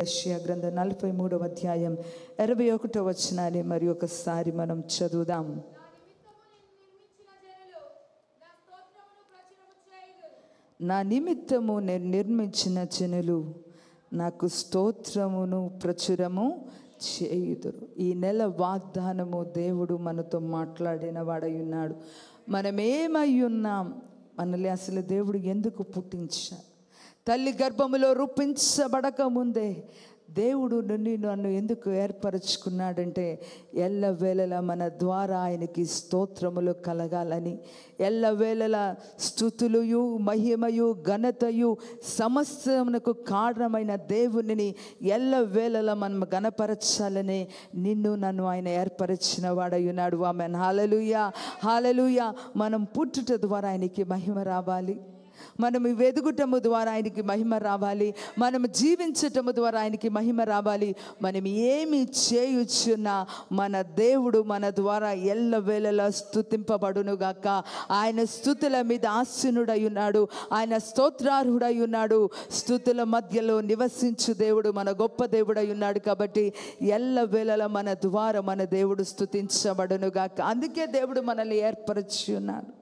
యెషయా గ్రంథం 43వ అధ్యాయం 21వ వచనాన్ని మరి ఒకసారి మనం చదువుదాం. నా నిమిత్తము నేను నిర్మించిన జనులు నాకు స్తోత్రమును ప్రచురము చేయుదురు. ఈ నెల వాగ్దానము దేవుడు మనతో మాట్లాడిన వాడై ఉన్నాడు. మనమేమై ఉన్నాం, మనల్ని అసలు దేవుడు ఎందుకు పుట్టించాడు? తల్లి గర్భములో రూపించబడక ముందే దేవుడు నన్ను ఎందుకు ఏర్పరచుకున్నాడంటే ఎల్లవేళలా మన ద్వారా ఆయనకి స్తోత్రములు కలగాలని, ఎల్లవేళలా స్తుతులుయు మహిమయు ఘనతయు సమస్తమునకు కారణమైన దేవునిని ఎల్లవేళలా మనం గణపరచాలని నిన్ను నన్ను ఆయన ఏర్పరిచిన వాడై ఉన్నాడు. ఆమేన్. హల్లెలూయా, హల్లెలూయా. మనం పుట్టుట ద్వారా ఆయనకి మహిమ రావాలి, మనం వెదుగుటము ద్వారా ఆయనకి మహిమ రావాలి, మనం జీవించటము ద్వారా ఆయనకి మహిమ రావాలి. మనం ఏమి చేయుచున్నా మన దేవుడు మన ద్వారా ఎల్లవేళలా స్తుతింపబడునుగాక. ఆయన స్తుతుల మీద ఆసీనుడై ఉన్నాడు, ఆయన స్తోత్రార్హుడై ఉన్నాడు. స్తుతుల మధ్యలో నివసించు దేవుడు మన గొప్ప దేవుడై ఉన్నాడు. కాబట్టి ఎల్లవేళలా మన ద్వారా మన దేవుడు స్తుతించబడునుగాక. అందుకే దేవుడు మనల్ని ఏర్పరచి ఉన్నాడు.